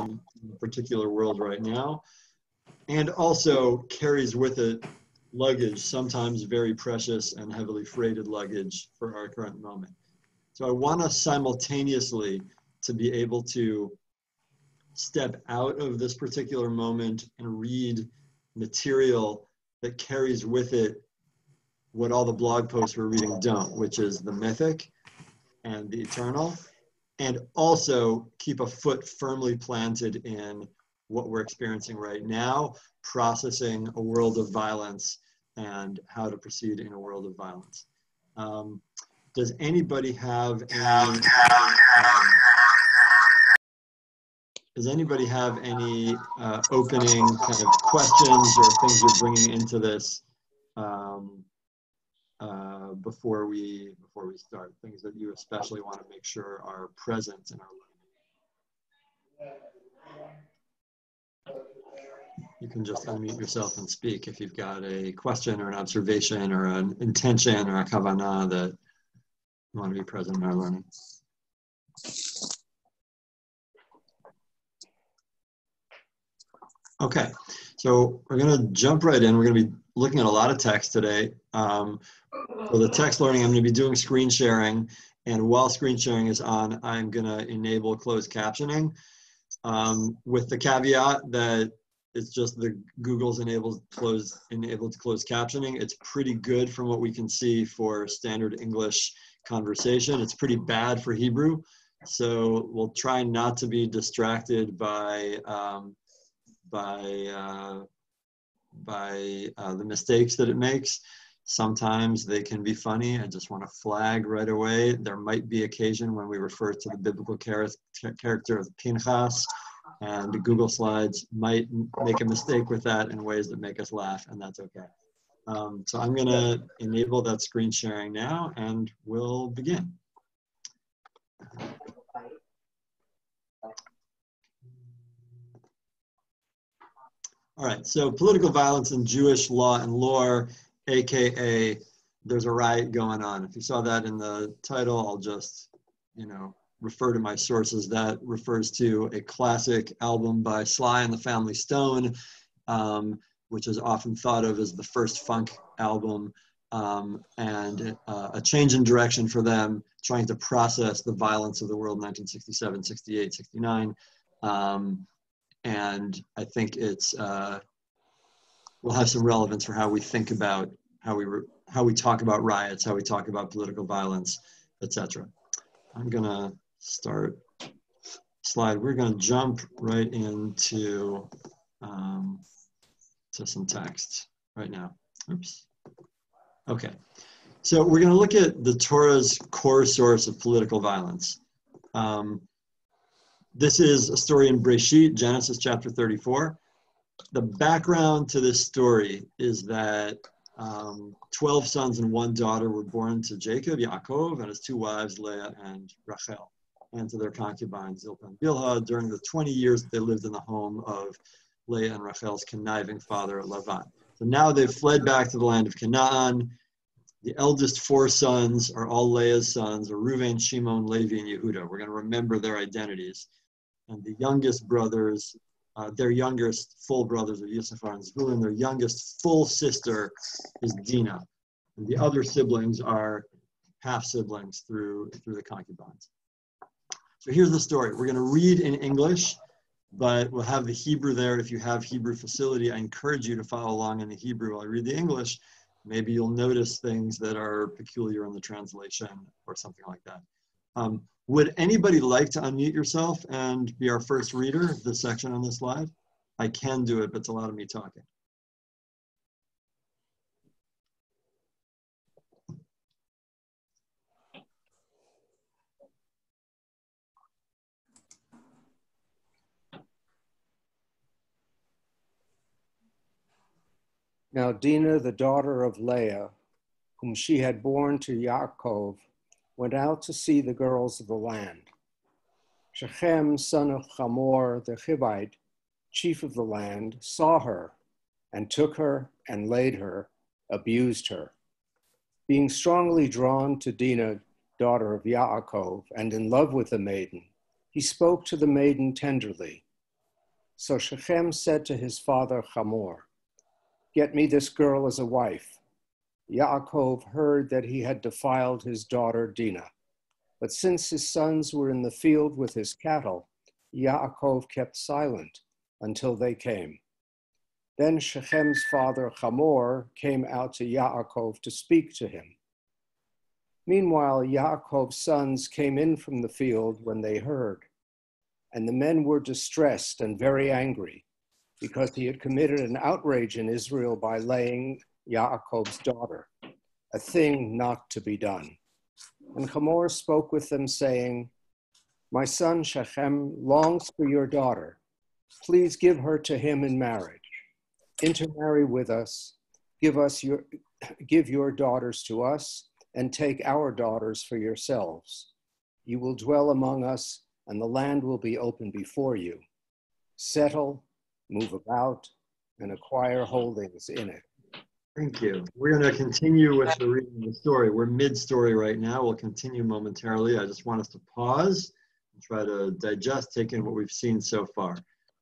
in the particular world right now, and also carries with it luggage, sometimes very precious and heavily freighted luggage for our current moment. So I want us simultaneously to be able to step out of this particular moment and read material that carries with it what all the blog posts we're reading don't, which is the mythic and the eternal, and also keep a foot firmly planted in what we're experiencing right now, processing a world of violence and how to proceed in a world of violence. Does anybody have any, opening kind of questions or things you're bringing into this before we start? Things that you especially want to make sure are present in our learning. You can just unmute yourself and speak if you've got a question or an observation or an intention or a kavanah that you want to be present in our learning. Okay, so we're going to jump right in. We're going to be looking at a lot of text today. For the text learning, I'm going to be doing screen sharing, and while screen sharing is on, I'm going to enable closed captioning with the caveat that it's just the Google's enabled closed captioning. It's pretty good from what we can see for standard English conversation. It's pretty bad for Hebrew, so we'll try not to be distracted by the mistakes that it makes. Sometimes they can be funny. I just want to flag right away. There might be occasion when we refer to the biblical character of Pinchas, and the Google Slides might make a mistake with that in ways that make us laugh, and that's okay. So I'm going to enable that screen sharing now, and we'll begin. All right, so political violence in Jewish law and lore, AKA there's a riot going on. If you saw that in the title, I'll just, refer to my sources. That refers to a classic album by Sly and the Family Stone, which is often thought of as the first funk album, and a change in direction for them, trying to process the violence of the world in 1967, 68, 69. And I think it's will have some relevance for how we think about how we talk about riots, how we talk about political violence, etc. I'm gonna start slide. We're gonna jump right into to some text right now. Oops. Okay, so we're gonna look at the Torah's core source of political violence. This is a story in Breshit, Genesis chapter 34. The background to this story is that 12 sons and 1 daughter were born to Jacob, Yaakov, and his 2 wives, Leah and Rachel, and to their concubines, Zilpah and Bilhah, during the 20 years that they lived in the home of Leah and Rachel's conniving father, Lavan. So now they've fled back to the land of Canaan. The eldest 4 sons are all Leah's sons, are Reuven, Shimon, Levi, and Yehuda. We're going to remember their identities. And the youngest brothers, their youngest full brothers are Yissachar and Zebulun. Their youngest full sister is Dina. And the other siblings are half-siblings through the concubines. So here's the story. We're going to read in English, but we'll have the Hebrew there. If you have Hebrew facility, I encourage you to follow along in the Hebrew while I read the English. Maybe you'll notice things that are peculiar in the translation or something like that. Would anybody like to unmute yourself and be our first reader of this section on this slide? I can do it, but it's a lot of me talking. Now Dina, the daughter of Leah, whom she had borne to Yaakov, went out to see the girls of the land. Shechem, son of Hamor the Hivite, chief of the land, saw her and took her and laid her, abused her. Being strongly drawn to Dina, daughter of Yaakov, and in love with the maiden, he spoke to the maiden tenderly, So Shechem said to his father Hamor, "Get me this girl as a wife." Yaakov heard that he had defiled his daughter Dina. But since his sons were in the field with his cattle, Yaakov kept silent until they came. Then Shechem's father Hamor came out to Yaakov to speak to him. Meanwhile, Yaakov's sons came in from the field when they heard, and the men were distressed and very angry because he had committed an outrage in Israel by laying Yaakov's daughter, a thing not to be done. And Hamor spoke with them, saying, "My son Shechem longs for your daughter. Please give her to him in marriage. Intermarry with us, give your daughters to us, and take our daughters for yourselves. You will dwell among us, and the land will be open before you. Settle, move about, and acquire holdings in it." Thank you. We're going to continue with the reading of the story. We're mid-story right now. We'll continue momentarily. I just want us to pause and try to digest, take in what we've seen so far.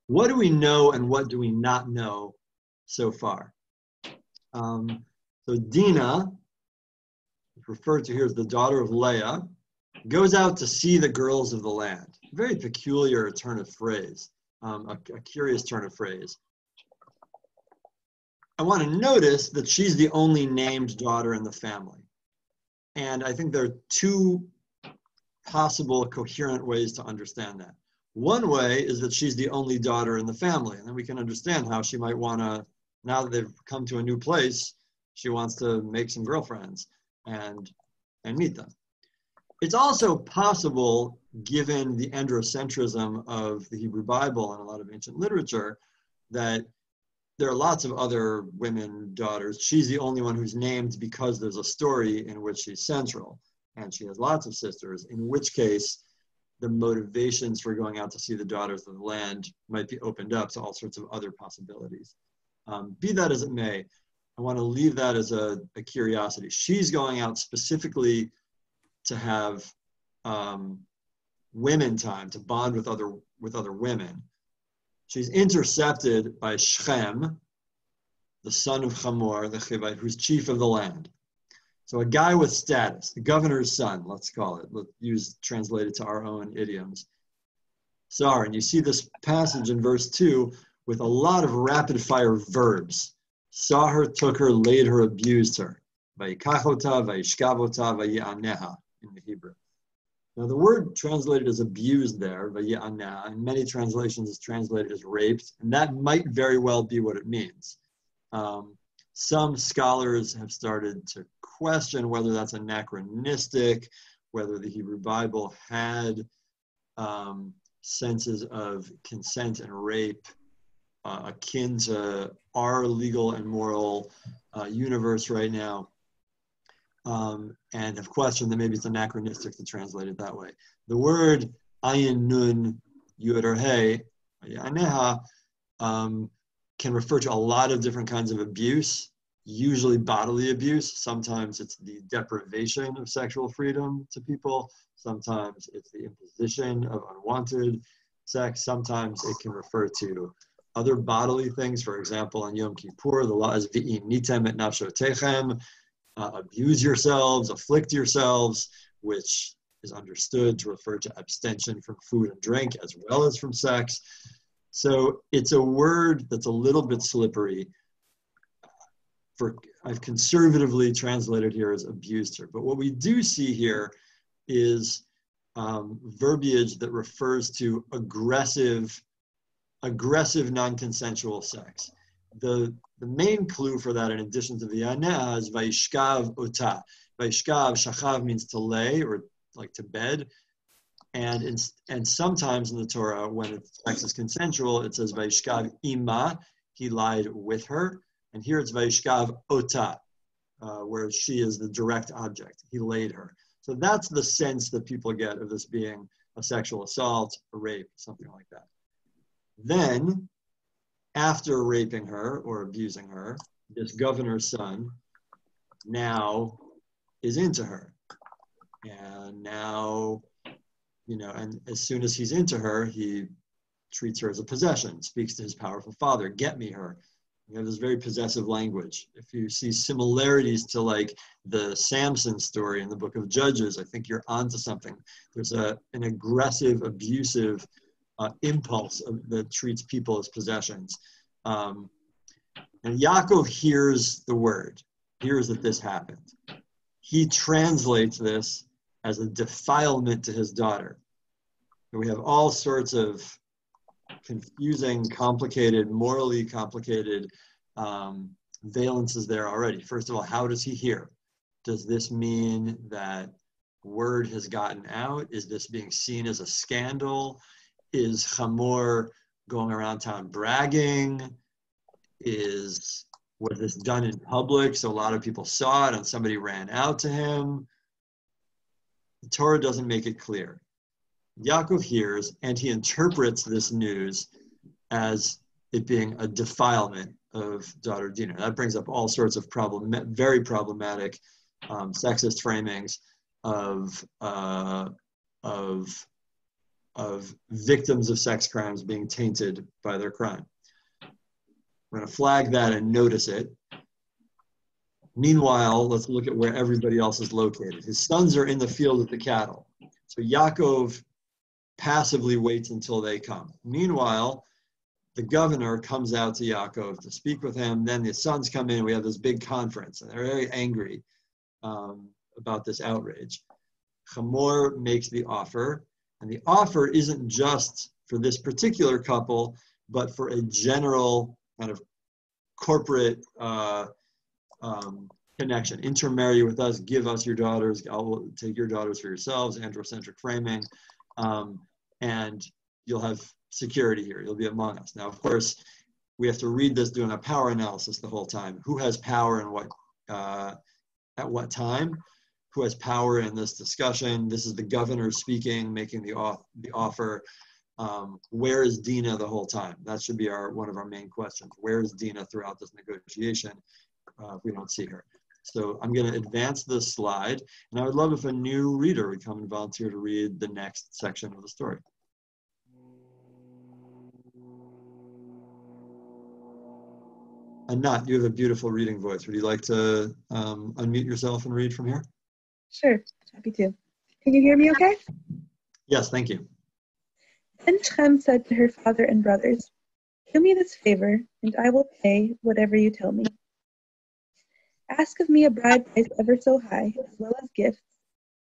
What do we know and what do we not know so far? So Dina, referred to here as the daughter of Leah, goes out to see the girls of the land. Very peculiar turn of phrase, a curious turn of phrase. I want to notice that she's the only named daughter in the family. And I think there are two possible coherent ways to understand that. One way is that she's the only daughter in the family, and then we can understand how she might want to, now that they've come to a new place, she wants to make some girlfriends and meet them. It's also possible, given the androcentrism of the Hebrew Bible and a lot of ancient literature, that there are lots of other women daughters. She's the only one who's named because there's a story in which she's central, and she has lots of sisters, in which case the motivations for going out to see the daughters of the land might be opened up to all sorts of other possibilities. Be that as it may, I want to leave that as a curiosity. She's going out specifically to have women time, to bond with other women. She's intercepted by Shechem, the son of Hamor, the Chivite, who's chief of the land. So a guy with status, the governor's son, let's call it. Let's translate it to our own idioms. Sorry, and you see this passage in verse 2 with a lot of rapid fire verbs. Saw her, took her, laid her, abused her. Vayikachota, vayishkavota, vayi'aneha in the Hebrew. Now the word translated as abused there, vayi'aneha, in many translations is translated as raped, and that might very well be what it means. Some scholars have started to question whether that's anachronistic, whether the Hebrew Bible had senses of consent and rape akin to our legal and moral universe right now, and have questioned that maybe it's anachronistic to translate it that way. The word ayin nun yud or hey, aneha, can refer to a lot of different kinds of abuse, usually bodily abuse. Sometimes it's the deprivation of sexual freedom to people. Sometimes it's the imposition of unwanted sex. Sometimes it can refer to other bodily things. For example, on Yom Kippur, the law is v'initem et nafshotechem, abuse yourselves, afflict yourselves, which is understood to refer to abstention from food and drink as well as from sex. So it's a word that's a little bit slippery. I've conservatively translated here as abused her. But what we do see here is verbiage that refers to aggressive non-consensual sex. The main clue for that, in addition to the aneh, is vayishkav ota. Vayishkav, shachav means to lay or like to bed. And sometimes in the Torah, when sex is consensual, it says vayishkav ima, he lied with her. And here it's vayishkav ota, where she is the direct object. He laid her. So that's the sense that people get of this being a sexual assault, a rape, something like that. Then, after raping her or abusing her, this governor's son now is into her. And now, and as soon as he's into her, he treats her as a possession, speaks to his powerful father, get me her. We have this very possessive language. If you see similarities to like the Samson story in the book of Judges, I think you're onto something. There's an aggressive, abusive impulse that treats people as possessions. And Yaakov hears the word, hears that this happened. He translates this as a defilement to his daughter. And we have all sorts of confusing, complicated, morally complicated valences there already. First of all, how does he hear? Does this mean that word has gotten out? Is this being seen as a scandal? Is Hamor going around town bragging? Was this done in public so a lot of people saw it and somebody ran out to him? The Torah doesn't make it clear. Yaakov hears and he interprets this news as it being a defilement of daughter Dina. That brings up all sorts of very problematic sexist framings of victims of sex crimes being tainted by their crime. We're going to flag that and notice it. Meanwhile, let's look at where everybody else is located. His sons are in the field with the cattle. So Yaakov passively waits until they come. Meanwhile, the governor comes out to Yaakov to speak with him. Then the sons come in. We have this big conference, and they're very angry about this outrage. Hamor makes the offer, and the offer isn't just for this particular couple, but for a general kind of corporate connection. Intermarry with us, give us your daughters, I'll take your daughters for yourselves, androcentric framing, and you'll have security here, you'll be among us. Now, of course, we have to read this doing a power analysis the whole time. Who has power and what, at what time? Who has power in this discussion? This is the governor speaking, making the offer. Where is Dina the whole time? That should be one of our main questions. Where is Dina throughout this negotiation? We don't see her. So I'm going to advance this slide, and I would love if a new reader would come and volunteer to read the next section of the story. Anat, you have a beautiful reading voice. Would you like to unmute yourself and read from here? Sure, happy to. Can you hear me okay? Yes, thank you. Then Shem said to her father and brothers, "Do me this favor, and I will pay whatever you tell me. Ask of me a bride price ever so high, as well as gifts,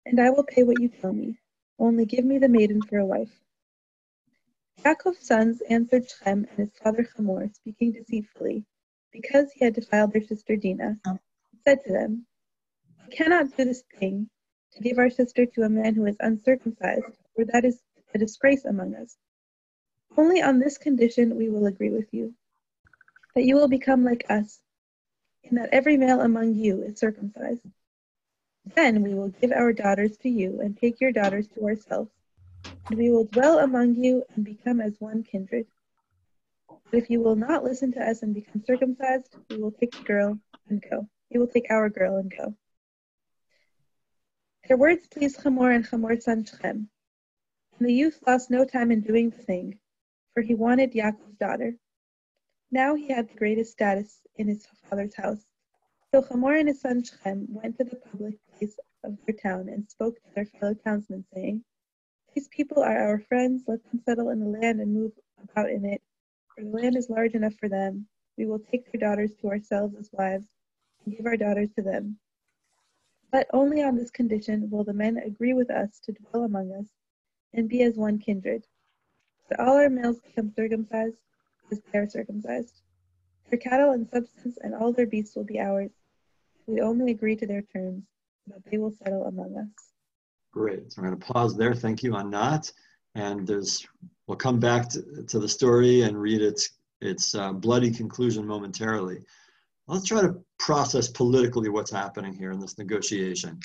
and I will pay what you tell me. Only give me the maiden for a wife." Yaakov's sons answered Shem and his father Hamor, speaking deceitfully, because he had defiled their sister Dina. He said to them, "We cannot do this thing, to give our sister to a man who is uncircumcised, for that is a disgrace among us. Only on this condition we will agree with you, that you will become like us, in that every male among you is circumcised. Then we will give our daughters to you and take your daughters to ourselves, and we will dwell among you and become as one kindred. But if you will not listen to us and become circumcised, we will take the girl and go. We will take our girl and go." Their words pleased Hamor and Hamor's son Shem. And the youth lost no time in doing the thing, for he wanted Yaakov's daughter. Now he had the greatest status in his father's house. So Hamor and his son Shem went to the public place of their town and spoke to their fellow townsmen, saying, "These people are our friends. Let them settle in the land and move about in it, for the land is large enough for them. We will take their daughters to ourselves as wives and give our daughters to them. But only on this condition will the men agree with us to dwell among us and be as one kindred. That all our males become circumcised as they are circumcised. Their cattle and substance and all their beasts will be ours. We only agree to their terms, but they will settle among us." Great. So I'm going to pause there. Thank you, Anat. And we'll come back to the story and read its bloody conclusion momentarily. Let's try to process politically what's happening here in this negotiation.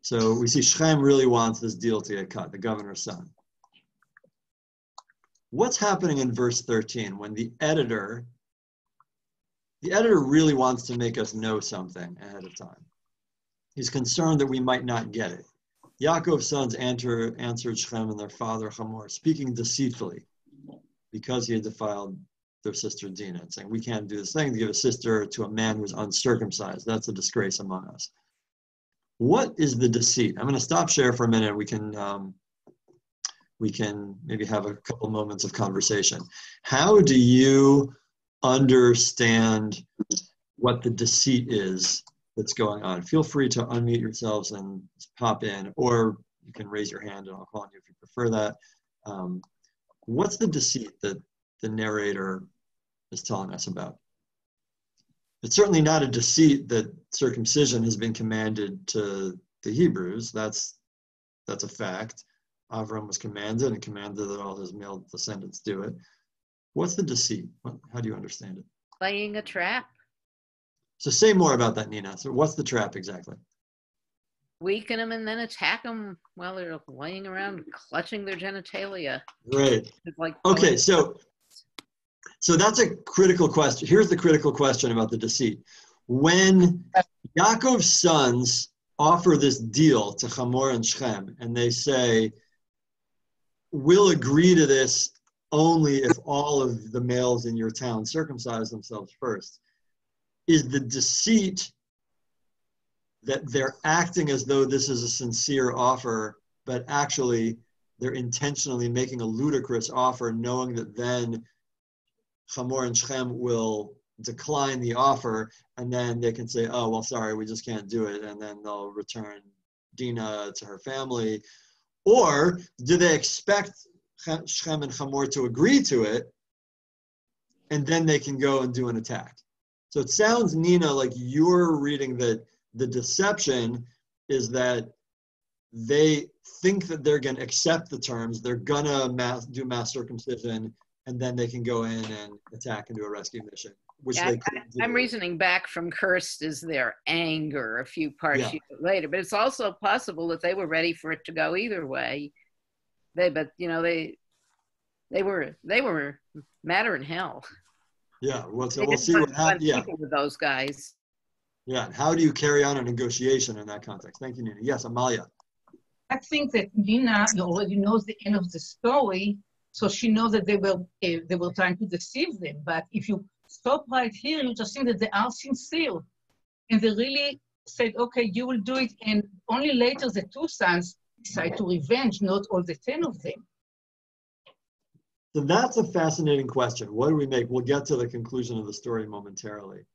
So we see Shem really wants this deal to get cut, the governor's son. What's happening in verse 13 when the editor really wants to make us know something ahead of time? He's concerned that we might not get it. Yaakov's sons answered Shem and their father Hamor, speaking deceitfully. because he had defiled their sister Dina, and saying, we can't do this thing to give a sister to a man who's uncircumcised. That's a disgrace among us. What is the deceit? I'm going to stop share for a minute. We can maybe have a couple moments of conversation. How do you understand what the deceit is that's going on? Feel free to unmute yourselves and pop in, or you can raise your hand and I'll call on you if you prefer that. What's the deceit that the narrator is telling us about? It's certainly not a deceit that circumcision has been commanded to the Hebrews. That's a fact. Avram was commanded and commanded that all his male descendants do it. What's the deceit? How do you understand it? Laying a trap. So say more about that, Nina. So what's the trap exactly? Weaken them and then attack them while they're laying around clutching their genitalia. Right. It's like okay, so that's a critical question. Here's the critical question about the deceit. When Yaakov's sons offer this deal to Hamor and Shechem, and they say, we'll agree to this only if all of the males in your town circumcise themselves first, is the deceit that they're acting as though this is a sincere offer, but actually they're intentionally making a ludicrous offer, knowing that then Hamor and Shechem will decline the offer, and then they can say, oh, well, sorry, we just can't do it, and then they'll return Dina to her family? Or do they expect Shechem and Hamor to agree to it, and then they can go and do an attack? So it sounds, Nina, like you're reading that the deception is that they think that they're going to accept the terms, they're going to do mass circumcision, and then they can go in and attack and do a rescue mission, which they couldn't do. I'm reasoning back from cursed is their anger a few parts later, but it's also possible that they were ready for it to go either way. They were madder in hell. Yeah, well, so we'll see what happens. Yeah, with those guys. Yeah, and how do you carry on a negotiation in that context? Thank you, Nina. Yes, Amalia. I think that Dina already knows the end of the story, so she knows that they were trying to deceive them. But if you stop right here, you just think that they are sincere, and they really said, "Okay, you will do it." And only later, the two sons decide to revenge, not all the 10 of them. So that's a fascinating question. What do we make? We'll get to the conclusion of the story momentarily.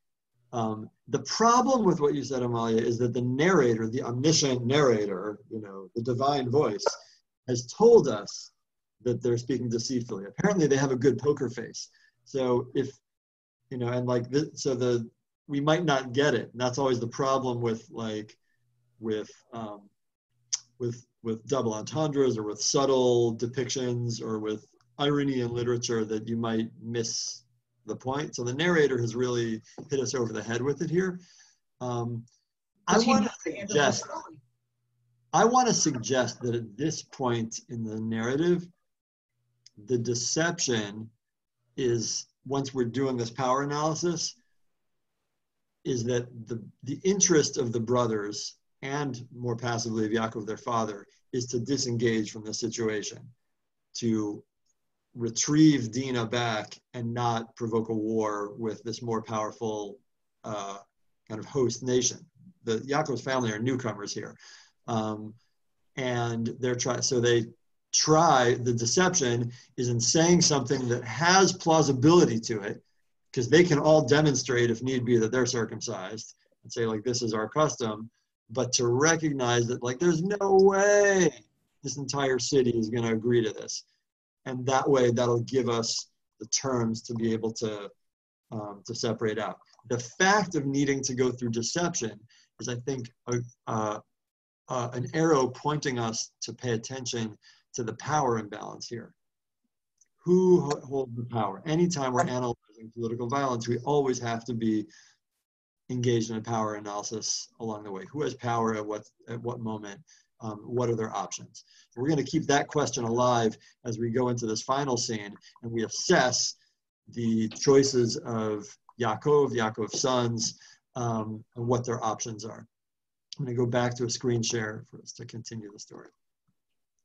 The problem with what you said, Amalia, is that the narrator, the omniscient narrator, the divine voice, has told us that they're speaking deceitfully. Apparently, they have a good poker face. So if, and like this, so we might not get it. And that's always the problem with double entendres or with subtle depictions or with irony in literature, that you might miss the point. So the narrator has really hit us over the head with it here. I want to suggest that at this point in the narrative, the deception is, once we're doing this power analysis, is that the interest of the brothers, and more passively of Yaakov, their father, is to disengage from the situation, to retrieve Dina back and not provoke a war with this more powerful kind of host nation. The Yaakov's family are newcomers here. And the deception is in saying something that has plausibility to it, because they can all demonstrate, if need be, that they're circumcised and say, like, this is our custom, but to recognize that, like, there's no way this entire city is going to agree to this. And that way, that'll give us the terms to be able to separate out. The fact of needing to go through deception is, I think, an arrow pointing us to pay attention to the power imbalance here. Who holds the power? Anytime we're analyzing political violence, we always have to be engaged in a power analysis along the way. Who has power at what moment? What are their options? So we're going to keep that question alive as we go into this final scene, and we assess the choices of Yaakov's sons, and what their options are. I'm going to go back to a screen share for us to continue the story.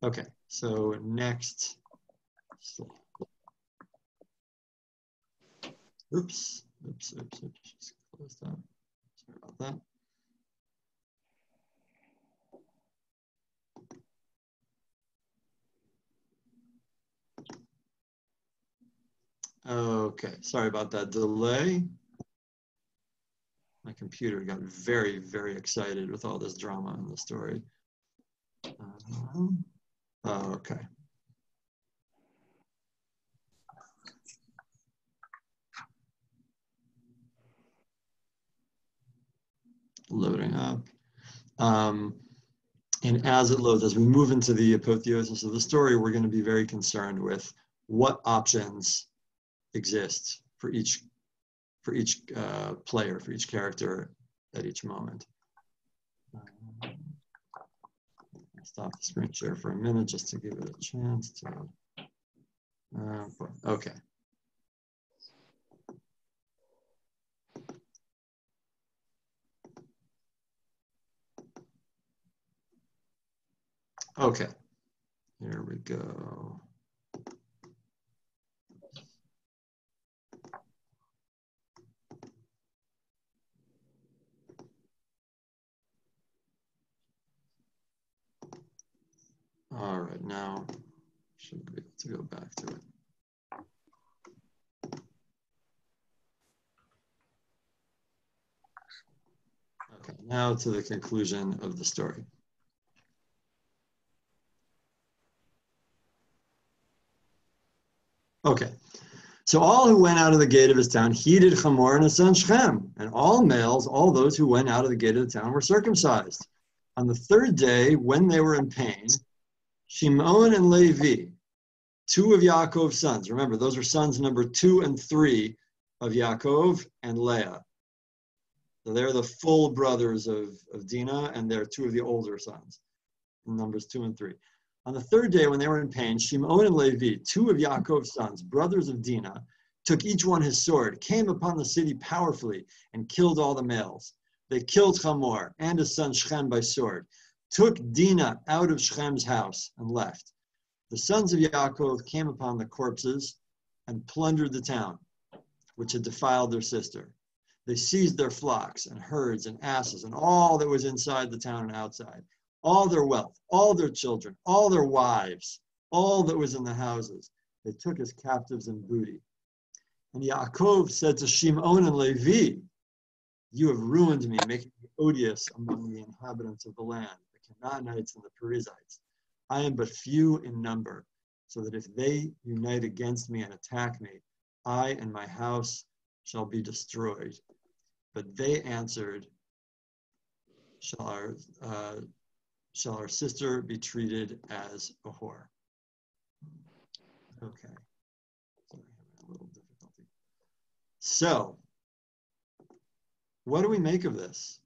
Okay, so next slide. Oops. Just close that. Sorry about that. Okay, sorry about that delay. My computer got very, very excited with all this drama in the story. Okay. Loading up. And as it loads, as we move into the apotheosis of the story, we're going to be very concerned with what options exist for each player, for each character at each moment. Stop the screen share for a minute just to give it a chance to. Okay. Okay, here we go. All right, now should be able to go back to it. Okay, now to the conclusion of the story. Okay, so all who went out of the gate of his town heeded Hamor and his son Shechem, and all males, all those who went out of the gate of the town were circumcised. On the third day, when they were in pain, Shimon and Levi, two of Yaakov's sons, remember those are sons number 2 and 3 of Yaakov and Leah. So they're the full brothers of Dina, and they're 2 of the older sons, numbers 2 and 3. On the third day, when they were in pain, Shimon and Levi, 2 of Yaakov's sons, brothers of Dina, took each one his sword, came upon the city powerfully, and killed all the males. They killed Hamor and his son Shechem by sword, took Dina out of Shechem's house, and left. The sons of Yaakov came upon the corpses and plundered the town, which had defiled their sister. They seized their flocks and herds and asses and all that was inside the town and outside, all their wealth, all their children, all their wives, all that was in the houses. They took as captives and booty. And Yaakov said to Shimon and Levi, "You have ruined me, making me odious among the inhabitants of the land, the Canaanites and the Perizzites. I am but few in number, so that if they unite against me and attack me, I and my house shall be destroyed." But they answered, shall our sister be treated as a whore? Okay. Sorry, having a little difficulty. So, what do we make of this?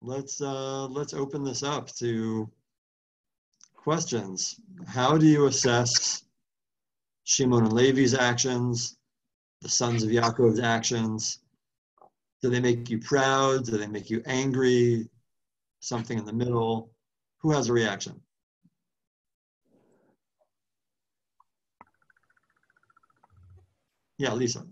Let's open this up to questions. How do you assess Shimon and Levi's actions, the sons of Yaakov's actions? Do they make you proud? Do they make you angry? Something in the middle? Who has a reaction? Yeah, Lisa.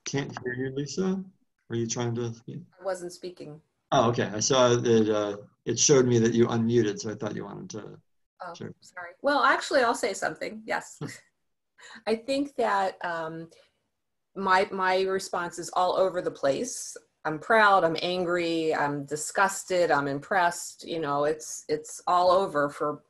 Can't hear you, Lisa. Were you trying to speak? I wasn't speaking. Oh, okay. I saw that it showed me that you unmuted, so I thought you wanted to. Oh, sure. Sorry. Well, actually, I'll say something. Yes. I think that my response is all over the place. I'm proud, I'm angry, I'm disgusted, I'm impressed. You know, it's all over for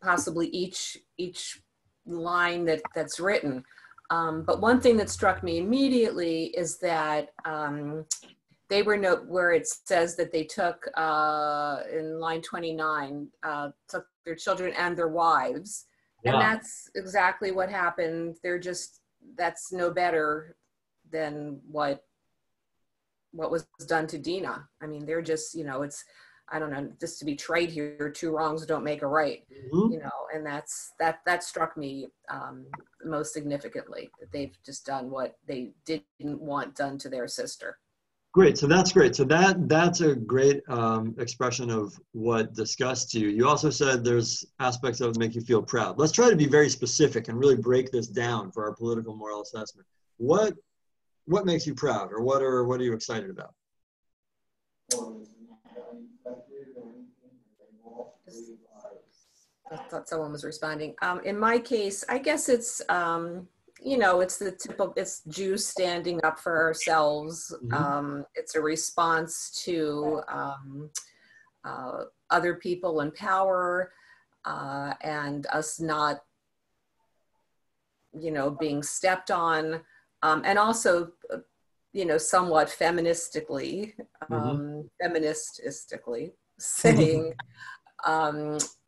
possibly each line that's written. But one thing that struck me immediately is that they were where it says that they took, in line 29, took their children and their wives. Yeah. And that's exactly what happened. That's no better than what was done to Dina. I mean, they're just, you know, I don't know, just to be trite here, 2 wrongs don't make a right, mm-hmm. You know, and that struck me most significantly, that they've just done what they didn't want done to their sister. Great. So that's great. So that's a great expression of what disgusts you. You also said there's aspects that would make you feel proud. Let's try to be very specific and really break this down for our political moral assessment. What makes you proud, or what are you excited about? I thought someone was responding. In my case, I guess it's it's the it's Jews standing up for ourselves. Mm-hmm. It's a response to other people in power and us not, being stepped on, and also, somewhat feministically, feminististically saying,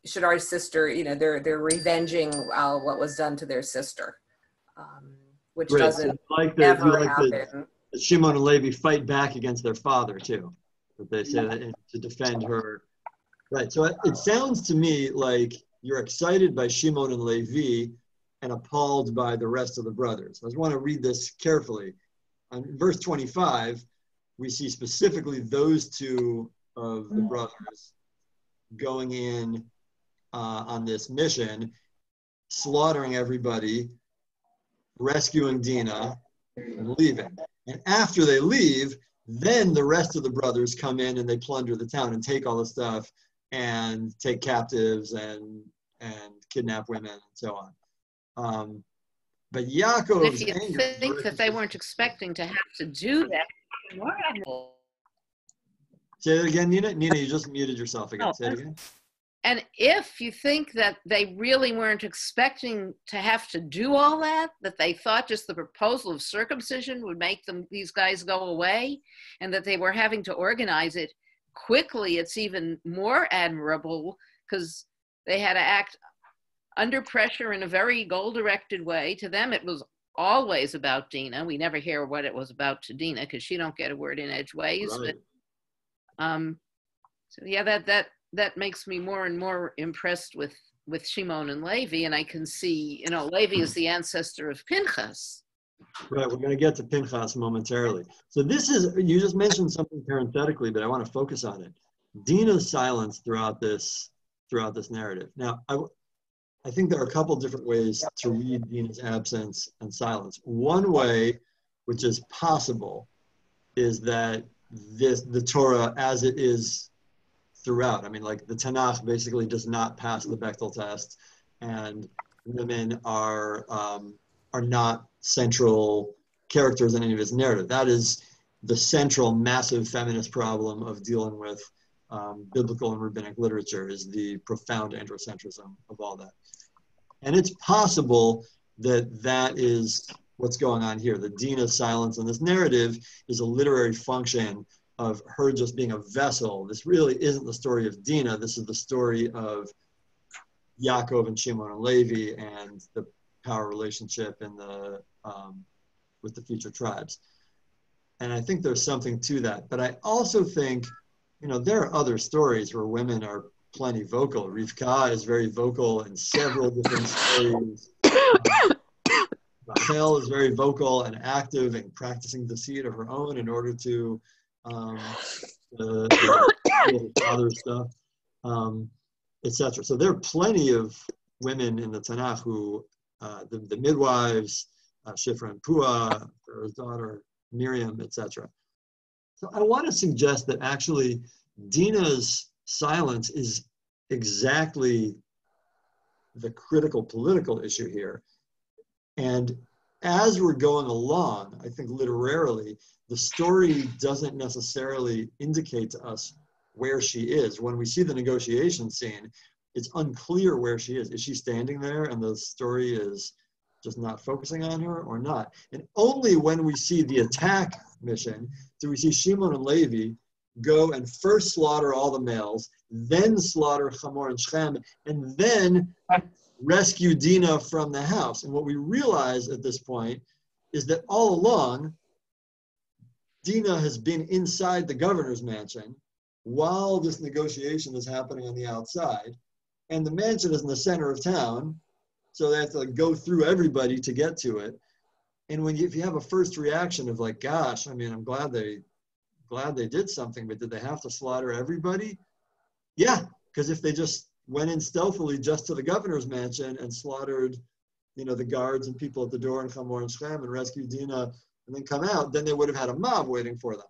should our sister, they're revenging what was done to their sister. Which Great. doesn't So ever happen. Shimon and Levi fight back against their father too. That they say that to defend her. Right. So it sounds to me like you're excited by Shimon and Levi and appalled by the rest of the brothers. I just want to read this carefully. In verse 25, we see specifically those two of the brothers going in on this mission, slaughtering everybody, rescuing Dina, and leaving. And after they leave, then the rest of the brothers come in and they plunder the town and take all the stuff and take captives and kidnap women and so on. But Yaakov's if you think that they weren't expecting to have to do that, say that again, Nina. Nina, you just muted yourself again. Say it again. And if you think that they really weren't expecting to have to do all that they thought just the proposal of circumcision would make these guys go away, and that they were having to organize it quickly, it's even more admirable, because they had to act under pressure in a very goal-directed way. To them, it was always about Dina. We never hear what it was about to Dina, because she don't get a word in edgeways. Right. But, so yeah, that makes me more and more impressed with Shimon and Levi, and I can see, Levi is the ancestor of Pinchas. Right, we're going to get to Pinchas momentarily. So you just mentioned something parenthetically, but I want to focus on it. Dina's silence throughout this narrative. Now, I think there are a couple different ways to read Dina's absence and silence. One way, which is possible, is that the Torah, as it is throughout, like the Tanakh basically does not pass the Bechtel test, and women are not central characters in any of his narrative. That is the central massive feminist problem of dealing with biblical and rabbinic literature, is the profound androcentrism of all that. And it's possible that is what's going on here. The Dina's silence in this narrative is a literary function of her just being a vessel. This really isn't the story of Dina. This is the story of Yaakov and Shimon and Levi and the power relationship and with the future tribes. And I think there's something to that. But I also think, there are other stories where women are plenty vocal. Rivka is very vocal in several different stories. Rachel is very vocal and active and practicing deceit of her own in order to the father stuff, etc. So there are plenty of women in the Tanakh who, the midwives, Shifra and Pua, her daughter Miriam, etc. So I want to suggest that actually Dina's silence is exactly the critical political issue here. And as we're going along, I think literarily, the story doesn't necessarily indicate to us where she is. When we see the negotiation scene, it's unclear where she is. Is she standing there and the story is just not focusing on her or not? And only when we see the attack mission do we see Shimon and Levi go and first slaughter all the males, then slaughter Hamor and Shechem, and then rescue Dina from the house. And what we realize at this point is that all along, Dina has been inside the governor's mansion while this negotiation is happening on the outside. And the mansion is in the center of town, so they have to go through everybody to get to it. And if you have a first reaction of gosh, I'm glad they glad they did something, but did they have to slaughter everybody? Yeah, because if they just went in stealthily just to the governor's mansion and slaughtered, the guards and people at the door in Chamor and Shechem and rescued Dina and then come out, then they would have had a mob waiting for them.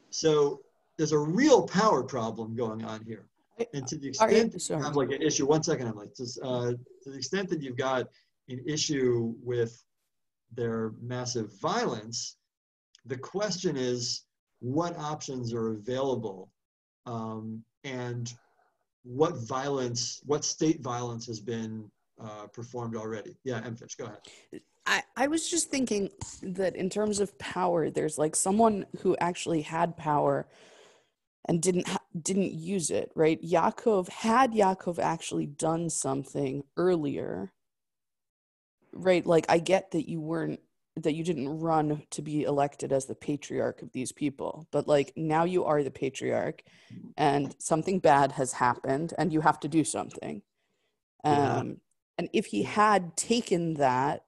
So there's a real power problem going on here. And to the extent that you have like an issue, one second, I'm like, just, to the extent that you've got an issue with their massive violence, the question is what options are available, and what state violence has been performed already. Yeah, Emfish, go ahead. I was just thinking that in terms of power, there's like someone who actually had power and didn't use it, right? Yaakov actually done something earlier, right? Like, I get that you didn't run to be elected as the patriarch of these people, but like now you are the patriarch and something bad has happened and you have to do something. And if he had taken that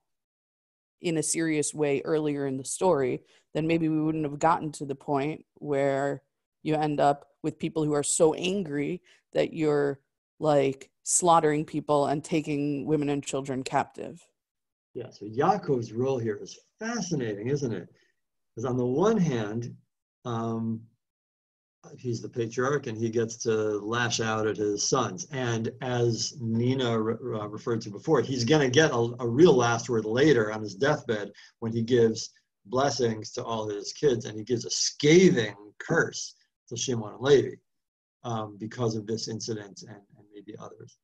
in a serious way earlier in the story, then maybe we wouldn't have gotten to the point where you end up with people who are so angry that you're like slaughtering people and taking women and children captive. Yeah, so Yaakov's role here is fascinating, isn't it? Because on the one hand, he's the patriarch and he gets to lash out at his sons. And as Nina referred to before, he's going to get a real last word later on his deathbed when he gives blessings to all his kids, and he gives a scathing curse to Shimon and Levi because of this incident and maybe others.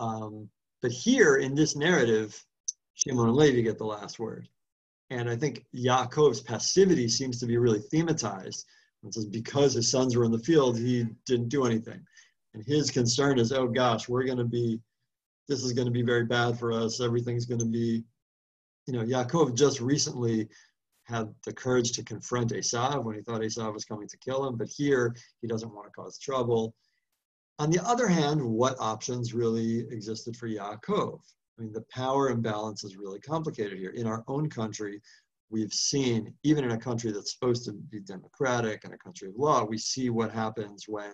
But here in this narrative, Shimon and Levi get the last word. And I think Yaakov's passivity seems to be really thematized. It says because his sons were in the field, he didn't do anything. And his concern is, oh gosh, this is going to be very bad for us. Everything's going to be, Yaakov just recently had the courage to confront Esav when he thought Esav was coming to kill him. But here, he doesn't want to cause trouble. On the other hand, what options really existed for Yaakov? I mean, the power imbalance is really complicated here. In our own country, we've seen, even in a country that's supposed to be democratic and a country of law, we see what happens when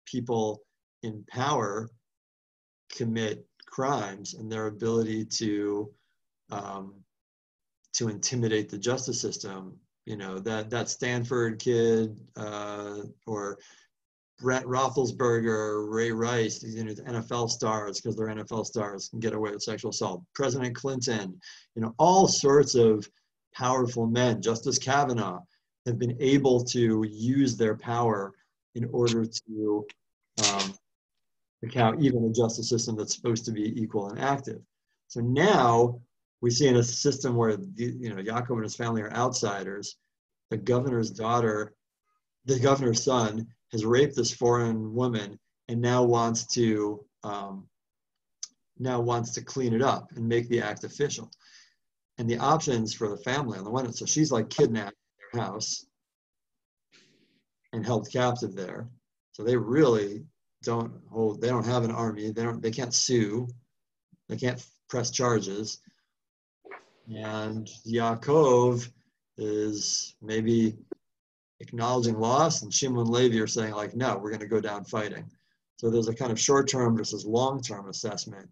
people in power commit crimes, and their ability to intimidate the justice system. That Stanford kid or Brett Roethlisberger, Ray Rice, these NFL stars, because they're NFL stars, can get away with sexual assault. President Clinton, all sorts of powerful men, Justice Kavanaugh, have been able to use their power in order to account even a justice system that's supposed to be equal and active. So now we see in a system where Yaakov and his family are outsiders. The governor's son has raped this foreign woman and now wants to clean it up and make the act official. And the options for the family on the one hand, so she's like kidnapped in their house and held captive there. So they really they don't have an army. They can't sue. They can't press charges. And Yaakov is maybe acknowledging loss, and Shimon and Levi are saying like, no, we're going to go down fighting. So there's a kind of short-term versus long-term assessment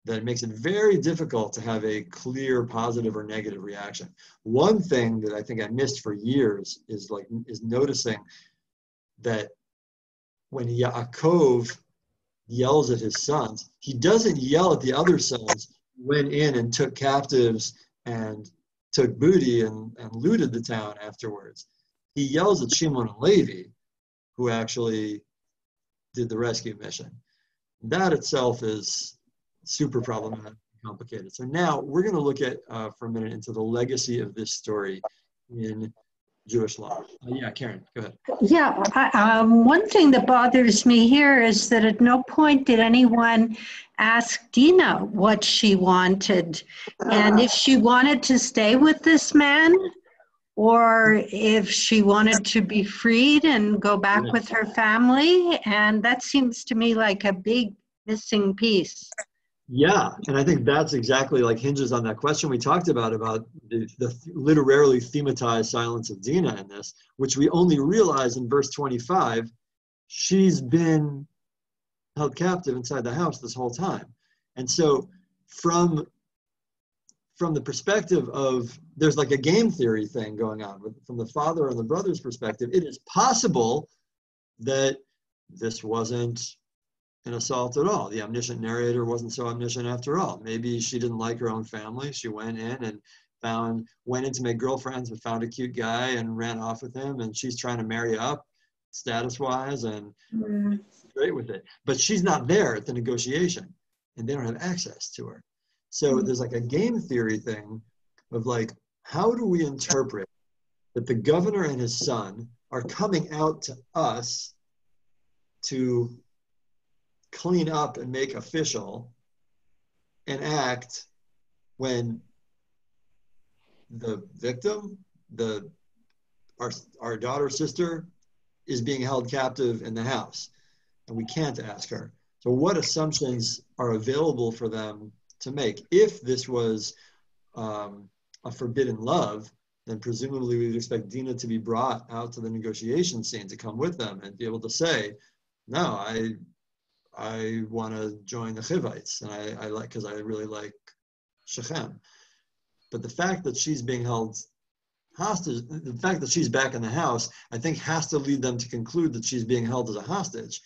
that makes it very difficult to have a clear positive or negative reaction. One thing that I think I missed for years is noticing that when Yaakov yells at his sons, he doesn't yell at the other sons who went in and took captives and took booty and looted the town afterwards. He yells at Shimon and Levi, who actually did the rescue mission. That itself is super problematic and complicated. So now we're going to look at, for a minute, into the legacy of this story in Jewish law. Yeah, Karen, go ahead. Yeah, one thing that bothers me here is that at no point did anyone ask Dina what she wanted, and if she wanted to stay with this man, or if she wanted to be freed and go back with her family. And that seems to me like a big missing piece. Yeah, and I think that's exactly like hinges on that question we talked about the literarily thematized silence of Dina in this, which we only realize in verse 25. She's been held captive inside the house this whole time. And so from the perspective of, there's like a game theory thing going on from the father and the brother's perspective, it is possible that this wasn't an assault at all. The omniscient narrator wasn't so omniscient after all. Maybe she didn't like her own family. She went in to make girlfriends, but found a cute guy and ran off with him, and she's trying to marry up status-wise and straight with it. But she's not there at the negotiation, and they don't have access to her. So there's like a game theory thing of like, how do we interpret that the governor and his son are coming out to us to clean up and make official an act when the victim, our daughter, sister, is being held captive in the house, and we can't ask her. So what assumptions are available for them to make? If this was a forbidden love, then presumably we would expect Dina to be brought out to the negotiation scene to come with them and be able to say, no, I want to join the Chivites, and I like, because I really like Shechem. But the fact that she's being held hostage, the fact that she's back in the house, I think has to lead them to conclude that she's being held as a hostage,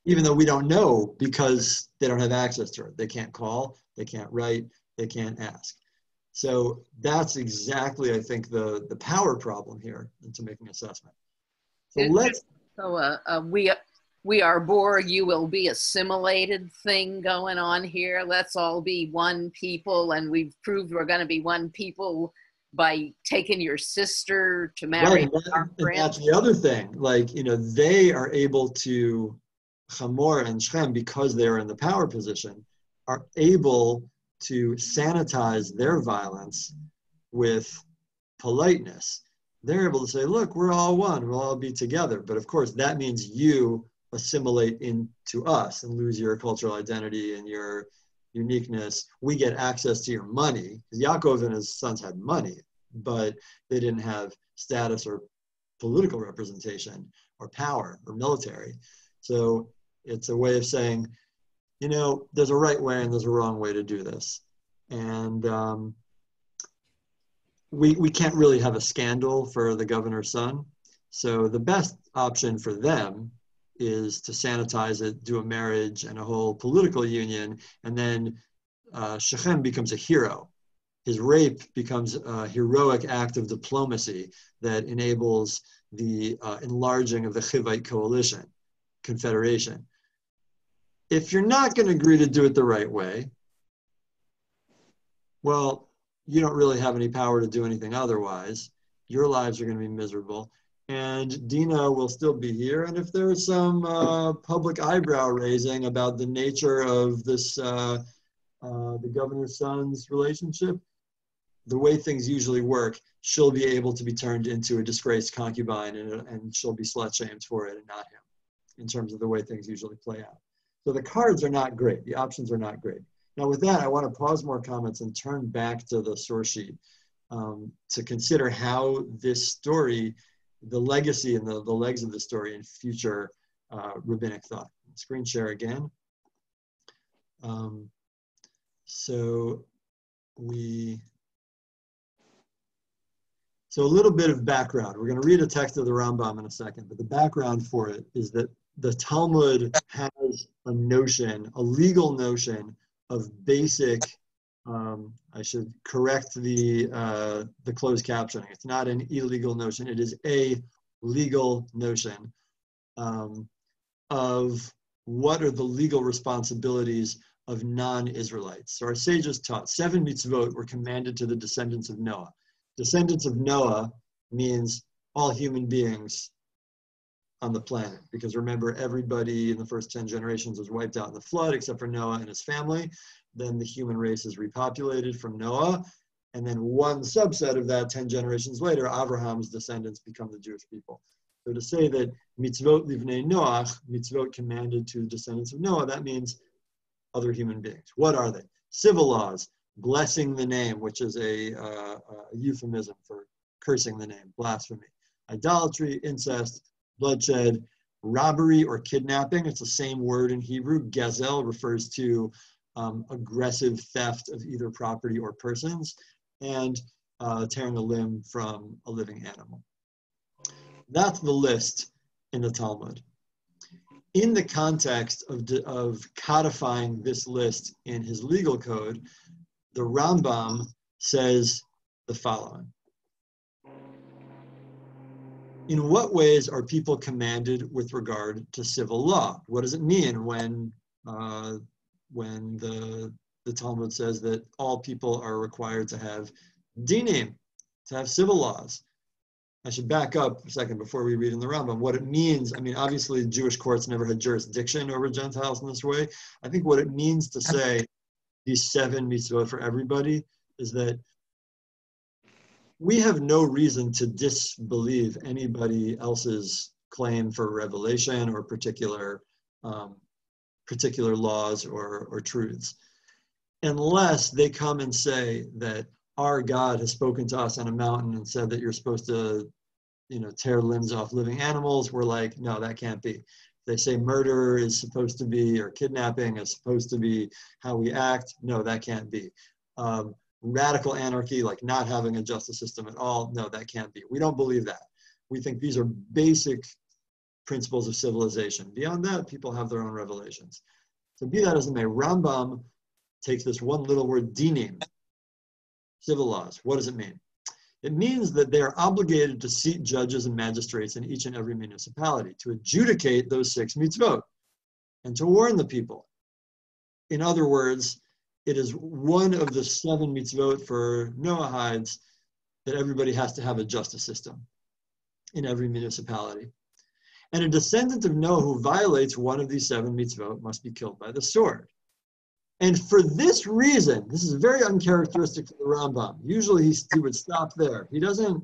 even though we don't know because they don't have access to her. They can't call, they can't write, they can't ask. So that's exactly, I think, the power problem here into making assessment. So we are Borg, you will be assimilated thing going on here. Let's all be one people, and we've proved we're going to be one people by taking your sister to marry our friend. That's the other thing. Like, they are able to, Hamor and Shem, because they're in the power position, are able to sanitize their violence with politeness. They're able to say, look, we're all one, we'll all be together. But of course, that means you assimilate into us and lose your cultural identity and your uniqueness. We get access to your money, because Yaakov and his sons had money, but they didn't have status or political representation or power or military. So it's a way of saying, there's a right way and there's a wrong way to do this. And we can't really have a scandal for the governor's son. So the best option for them is to sanitize it, do a marriage and a whole political union, and then Shechem becomes a hero. His rape becomes a heroic act of diplomacy that enables the enlarging of the Chivite coalition, confederation. If you're not going to agree to do it the right way, well, you don't really have any power to do anything otherwise. Your lives are going to be miserable. And Dina will still be here. And if there's some public eyebrow raising about the nature of this, the governor's son's relationship, the way things usually work, she'll be able to be turned into a disgraced concubine, and she'll be slut-shamed for it and not him, in terms of the way things usually play out. So the cards are not great. The options are not great. Now with that, I want to pause more comments and turn back to the source sheet to consider how this story, the legacy and the legs of the story in future rabbinic thought. Screen share again. So a little bit of background. We're going to read a text of the Rambam in a second, but the background for it is that the Talmud has a notion, a legal notion of basic, I should correct the closed captioning. It's not an illegal notion. It is a legal notion of what are the legal responsibilities of non-Israelites. So our sages taught 7 mitzvot were commanded to the descendants of Noah. Descendants of Noah means all human beings on the planet, because remember, everybody in the first 10 generations was wiped out in the flood except for Noah and his family. Then the human race is repopulated from Noah, and then one subset of that 10 generations later, Abraham's descendants become the Jewish people. So to say that mitzvot livnei Noach, mitzvot commanded to the descendants of Noah, that means other human beings. What are they? Civil laws, blessing the name, which is a euphemism for cursing the name, blasphemy. Idolatry, incest, bloodshed, robbery or kidnapping. It's the same word in Hebrew. Gezel refers to aggressive theft of either property or persons, and tearing a limb from a living animal. That's the list in the Talmud. In the context of codifying this list in his legal code, the Rambam says the following. In what ways are people commanded with regard to civil law? What does it mean when the Talmud says that all people are required to have dinim, to have civil laws? I should back up a second before we read in the Rambam what it means. I mean, obviously, Jewish courts never had jurisdiction over Gentiles in this way. I think what it means to say these 7 mitzvot for everybody is that we have no reason to disbelieve anybody else's claim for revelation or particular laws or truths, unless they come and say that our God has spoken to us on a mountain and said that you're supposed to, tear limbs off living animals. We're like, no, that can't be. They say murder is supposed to be, or kidnapping is supposed to be how we act. No, that can't be. Radical anarchy, like not having a justice system at all. No, that can't be. We don't believe that. We think these are basic principles of civilization. Beyond that, people have their own revelations. So be that as it may, Rambam takes this one little word, dinim, civil laws. What does it mean? It means that they are obligated to seat judges and magistrates in each and every municipality to adjudicate those 6 mitzvot and to warn the people. In other words, it is one of the 7 mitzvot for Noahides that everybody has to have a justice system in every municipality. And a descendant of Noah who violates one of these 7 mitzvot must be killed by the sword. And for this reason, this is very uncharacteristic of the Rambam. Usually he would stop there. He doesn't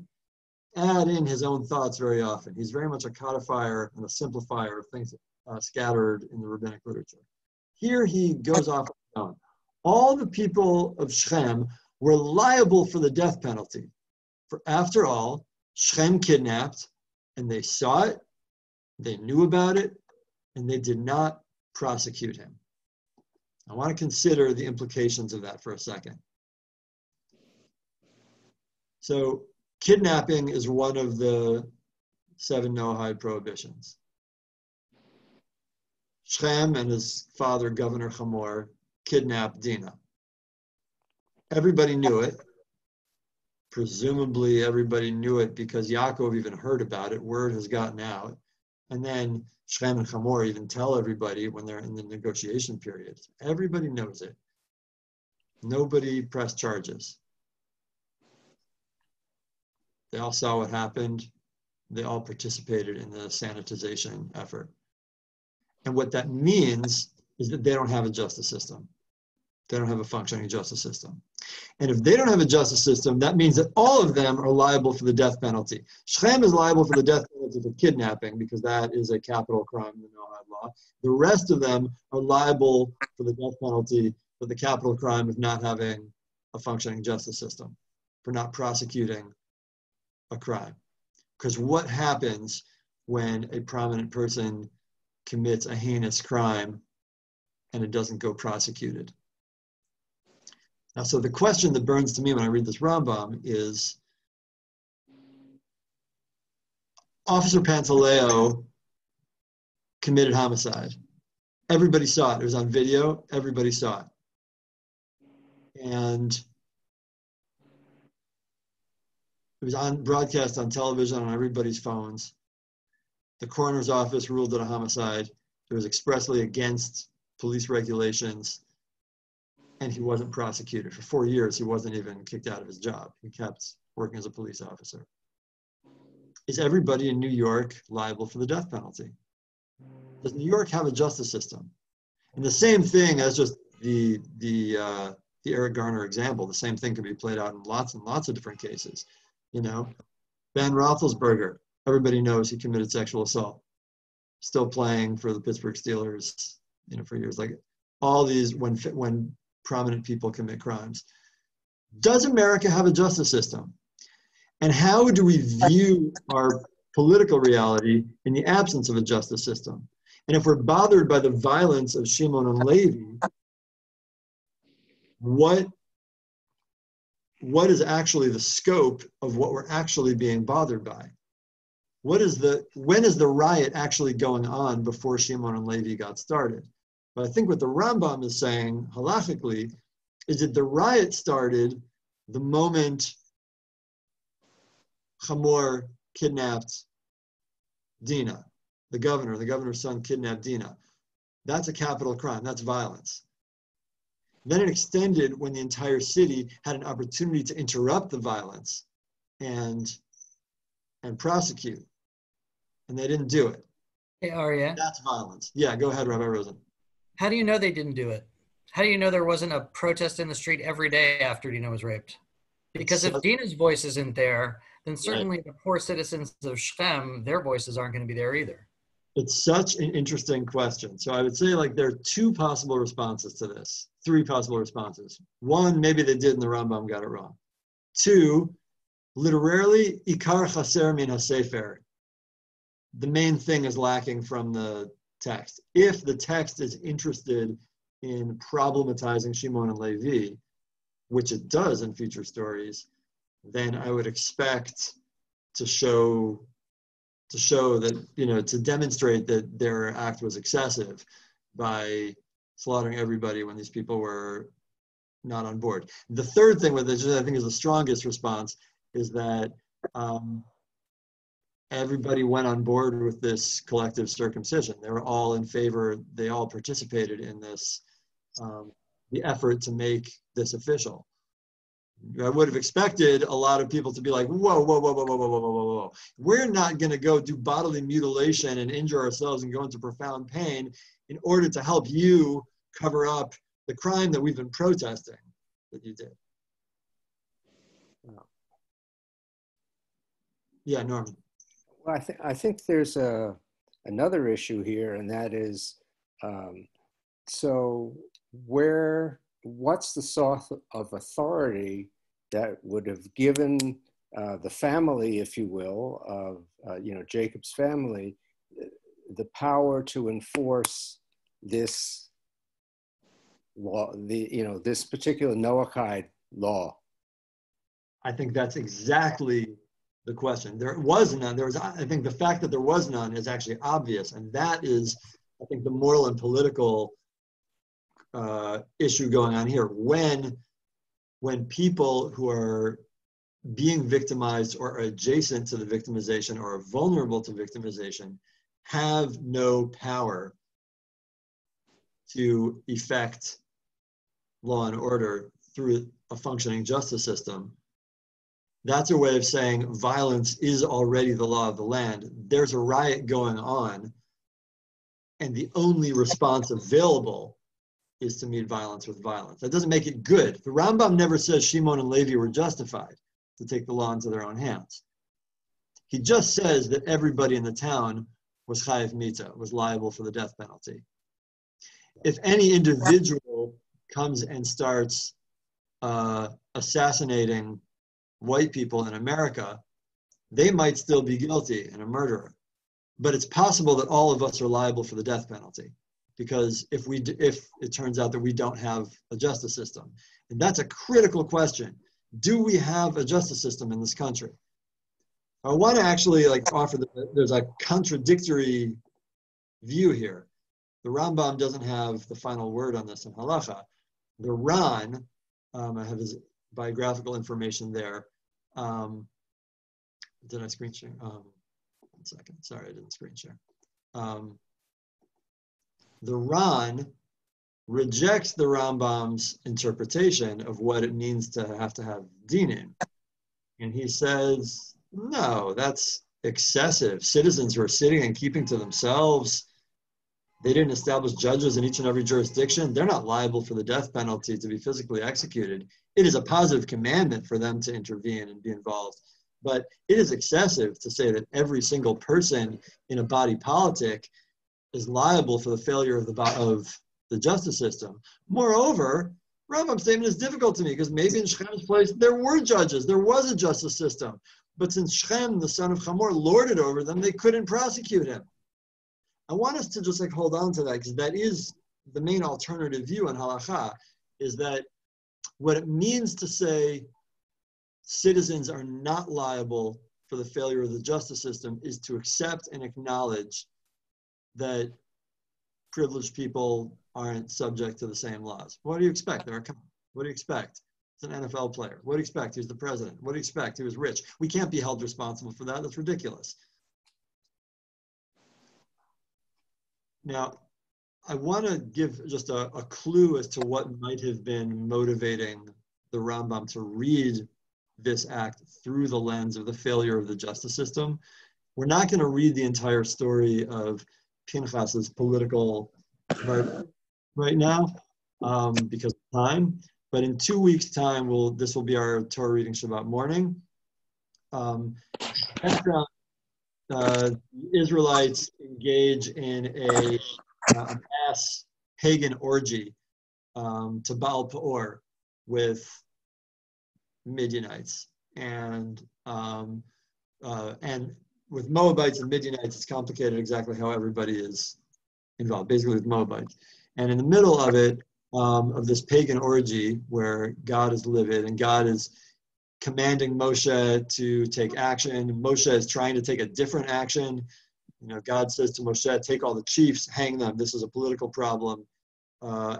add in his own thoughts very often. He's very much a codifier and a simplifier of things scattered in the rabbinic literature. Here he goes off on his own. All the people of Shechem were liable for the death penalty. For after all, Shechem kidnapped, and they saw it, they knew about it, and they did not prosecute him. I want to consider the implications of that for a second. So kidnapping is one of the 7 Noahide prohibitions. Shechem and his father, Governor Hamor, kidnapped Dina. Everybody knew it. Presumably everybody knew it because Yaakov even heard about it. Word has gotten out. And then Shechem and Hamor even tell everybody when they're in the negotiation period. Everybody knows it. Nobody pressed charges. They all saw what happened. They all participated in the sanitization effort. And what that means is that they don't have a justice system. They don't have a functioning justice system. And if they don't have a justice system, that means that all of them are liable for the death penalty. Shechem is liable for the death penalty for kidnapping because that is a capital crime in the Noahide law. The rest of them are liable for the death penalty for the capital crime of not having a functioning justice system, for not prosecuting a crime. Because what happens when a prominent person commits a heinous crime and it doesn't go prosecuted? Now, so the question that burns to me when I read this Rambam is, Officer Pantaleo committed homicide. Everybody saw it. It was on video. Everybody saw it. And it was on broadcast on television on everybody's phones. The coroner's office ruled it a homicide. It was expressly against police regulations. And he wasn't prosecuted. For 4 years, he wasn't even kicked out of his job. He kept working as a police officer. Is everybody in New York liable for the death penalty? Does New York have a justice system? And the same thing as just the Eric Garner example, the same thing can be played out in lots and lots of different cases. Ben Roethlisberger, everybody knows he committed sexual assault. Still playing for the Pittsburgh Steelers, for years. Like, all these, when prominent people commit crimes. Does America have a justice system? And how do we view our political reality in the absence of a justice system? And if we're bothered by the violence of Shimon and Levi, what is actually the scope of what we're actually being bothered by? When is the riot actually going on before Shimon and Levi got started? But I think what the Rambam is saying, halakhically, is that the riot started the moment Hamor kidnapped Dina, the governor's son kidnapped Dina. That's a capital crime, that's violence. Then it extended when the entire city had an opportunity to interrupt the violence and prosecute. And they didn't do it. Hey, Arya. That's violence. Yeah, go ahead, Rabbi Rosen. How do you know they didn't do it? How do you know there wasn't a protest in the street every day after Dina was raped? Because if Dina's voice isn't there, then certainly the poor citizens of Shechem, their voices aren't going to be there either. It's such an interesting question. So I would say like there are two possible responses to this, three possible responses. One, maybe they did and the Rambam got it wrong. Two, literally, ikar chaser min hasefer. The main thing is lacking from the text. If the text is interested in problematizing Shimon and Levi, which it does in future stories, then I would expect to show that, to demonstrate that their act was excessive by slaughtering everybody when these people were not on board. The third thing, which I think is the strongest response, is that everybody went on board with this collective circumcision. They were all in favor, they all participated in this, the effort to make this official. I would have expected a lot of people to be like, whoa, whoa, whoa, whoa, whoa, whoa, whoa, whoa, whoa. We're not going to go do bodily mutilation and injure ourselves and go into profound pain in order to help you cover up the crime that we've been protesting that you did. Yeah, Norman. Well, I think there's another issue here, and that is, so what's the source of authority that would have given the family, if you will, of Jacob's family, the power to enforce this law, this particular Noahide law? I think that's exactly the question. There was none. I think the fact that there was none is actually obvious, and that is, I think, the moral and political issue going on here. When people who are being victimized or are adjacent to the victimization or are vulnerable to victimization have no power to effect law and order through a functioning justice system, that's a way of saying violence is already the law of the land. There's a riot going on, and the only response available is to meet violence with violence. That doesn't make it good. The Rambam never says Shimon and Levi were justified to take the law into their own hands. He just says that everybody in the town was chayav mita, was liable for the death penalty. If any individual comes and starts assassinating white people in America, they might still be guilty and a murderer. But it's possible that all of us are liable for the death penalty, because if it turns out that we don't have a justice system. And that's a critical question. Do we have a justice system in this country? I want to actually offer there's a contradictory view here. The Rambam doesn't have the final word on this in halacha. The Ran, I have his biographical information there. Did I screen share? 1 second, sorry, I didn't screen share. The Ran rejects the Rambam's interpretation of what it means to have dinim. And he says, no, that's excessive. Citizens who are sitting and keeping to themselves, they didn't establish judges in each and every jurisdiction. They're not liable for the death penalty to be physically executed. It is a positive commandment for them to intervene and be involved. But it is excessive to say that every single person in a body politic is liable for the failure of the the justice system. Moreover, Rambam's statement is difficult to me because maybe in Shechem's place there were judges, there was a justice system. But since Shechem, the son of Hamor, lorded over them, they couldn't prosecute him. I want us to just like hold on to that because that is the main alternative view on halakha, is that what it means to say citizens are not liable for the failure of the justice system is to accept and acknowledge that privileged people aren't subject to the same laws. What do you expect? What do you expect? It's an NFL player. What do you expect? He's the president. What do you expect? He was rich. We can't be held responsible for that. That's ridiculous. Now, I want to give just a clue as to what might have been motivating the Rambam to read this act through the lens of the failure of the justice system. We're not going to read the entire story of Pinchas's political right now because of time, but in 2 weeks' time, this will be our Torah reading Shabbat morning. Israelites engage in a mass pagan orgy to Baal Peor with Midianites, and with Moabites and Midianites, it's complicated exactly how everybody is involved, basically with Moabites. And in the middle of it, of this pagan orgy where God is livid and God is commanding Moshe to take action, Moshe is trying to take a different action. God says to Moshe, take all the chiefs, hang them. This is a political problem.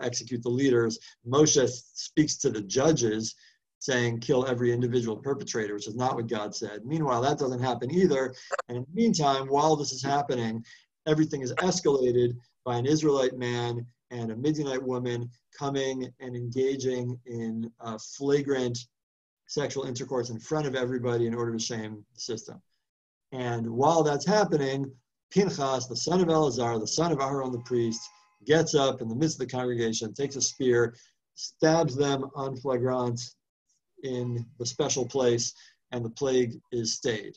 Execute the leaders. Moshe speaks to the judges, saying, kill every individual perpetrator, which is not what God said. Meanwhile, that doesn't happen either. And in the meantime, while this is happening, everything is escalated by an Israelite man and a Midianite woman coming and engaging in flagrant sexual intercourse in front of everybody in order to shame the system. And while that's happening, Pinchas, the son of Eleazar, the son of Aaron the priest, gets up in the midst of the congregation, takes a spear, stabs them en flagrant in the special place, and the plague is stayed.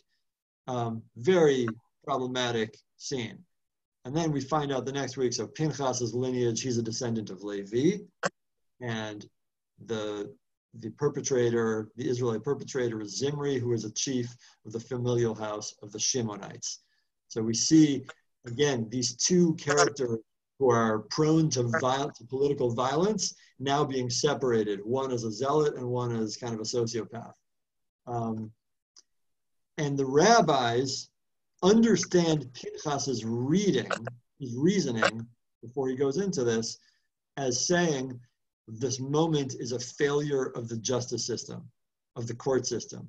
Very problematic scene. And then we find out the next week, so Pinchas's lineage, he's a descendant of Levi, and the perpetrator, the Israelite perpetrator, is Zimri, who is a chief of the familial house of the Shimonites. So we see, again, these two characters who are prone to political violence now being separated, one as a zealot and one as kind of a sociopath. And the rabbis understand Pinchas's reasoning, before he goes into this, as saying this moment is a failure of the justice system, of the court system.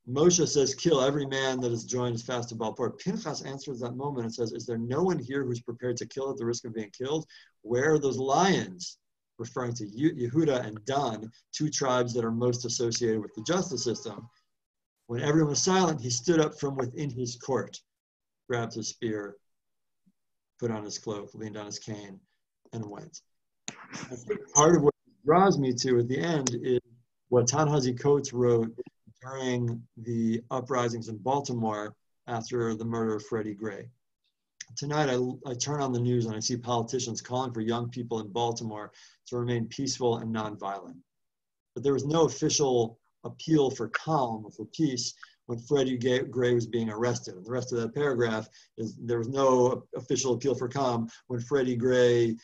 Moshe says, kill every man that is joined as fast to Baal Peor. Pinchas answers that moment and says, is there no one here who's prepared to kill at the risk of being killed? Where are those lions? Referring to Yehuda and Dan, two tribes that are most associated with the justice system. When everyone was silent, he stood up from within his court, grabbed his spear, put on his cloak, leaned on his cane, and went. I think part of what draws me to at the end is what Ta-Nehisi Coates wrote during the uprisings in Baltimore after the murder of Freddie Gray. Tonight, I turn on the news and I see politicians calling for young people in Baltimore to remain peaceful and nonviolent. But there was no official appeal for calm or for peace when Freddie Gray was being arrested. And the rest of that paragraph is there was no official appeal for calm when Freddie Gray,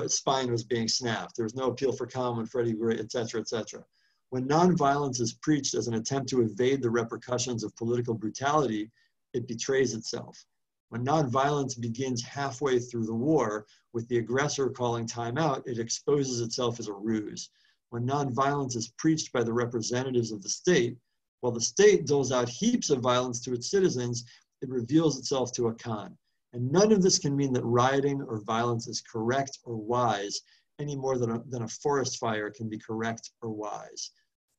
spine was being snapped. There was no appeal for calm when Freddie Gray, et cetera, et cetera. When nonviolence is preached as an attempt to evade the repercussions of political brutality, it betrays itself. When nonviolence begins halfway through the war, with the aggressor calling time out, it exposes itself as a ruse. When nonviolence is preached by the representatives of the state, while the state doles out heaps of violence to its citizens, it reveals itself to a con. And none of this can mean that rioting or violence is correct or wise, any more than a forest fire can be correct or wise.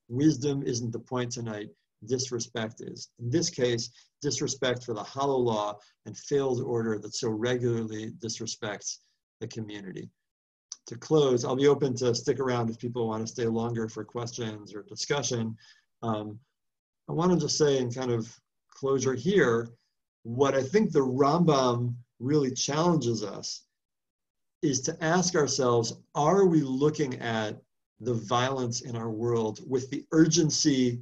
Wisdom isn't the point tonight, disrespect is. In this case, disrespect for the hollow law and failed order that so regularly disrespects the community. To close, I'll be open to stick around if people want to stay longer for questions or discussion. I want to just say in kind of closure here, what I think the Rambam really challenges us is to ask ourselves, are we looking at the violence in our world with the urgency,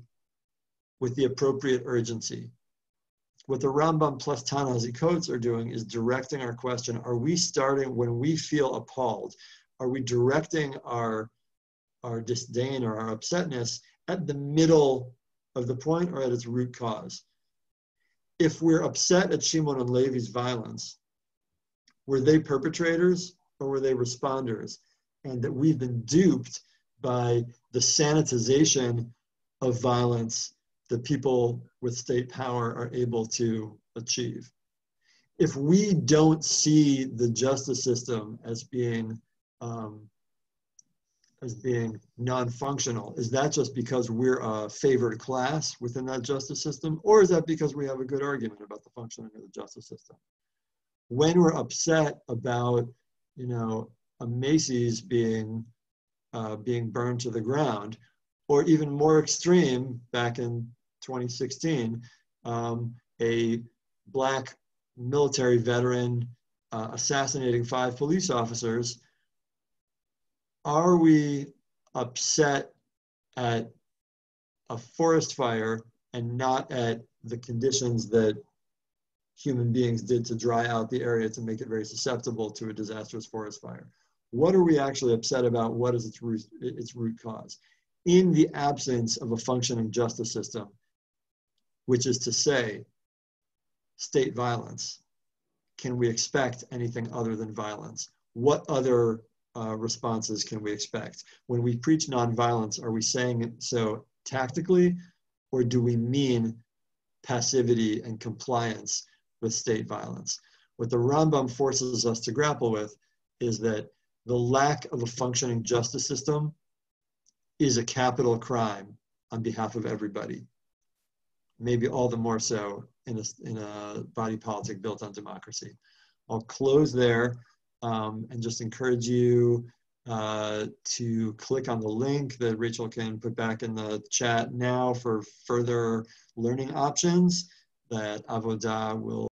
with the appropriate urgency? What the Rambam plus Ta-Nehisi Coates are doing is directing our question, are we starting, when we feel appalled, are we directing our disdain or our upsetness at the middle of the point or at its root cause? If we're upset at Shimon and Levi's violence, were they perpetrators or were they responders? And that we've been duped by the sanitization of violence that people with state power are able to achieve. If we don't see the justice system as being non-functional, is that just because we're a favored class within that justice system, or is that because we have a good argument about the functioning of the justice system? When we're upset about, a Macy's being burned to the ground, or even more extreme, back in 2016, a Black military veteran assassinating 5 police officers, are we upset at a forest fire and not at the conditions that human beings did to dry out the area to make it very susceptible to a disastrous forest fire? What are we actually upset about? What is its root cause? In the absence of a functioning justice system, which is to say, state violence, can we expect anything other than violence? What other responses can we expect? When we preach nonviolence, are we saying it so tactically, or do we mean passivity and compliance with state violence? What the Rambam forces us to grapple with is that the lack of a functioning justice system is a capital crime on behalf of everybody. Maybe all the more so in a body politic built on democracy. I'll close there and just encourage you to click on the link that Rachel can put back in the chat now for further learning options that Avodah will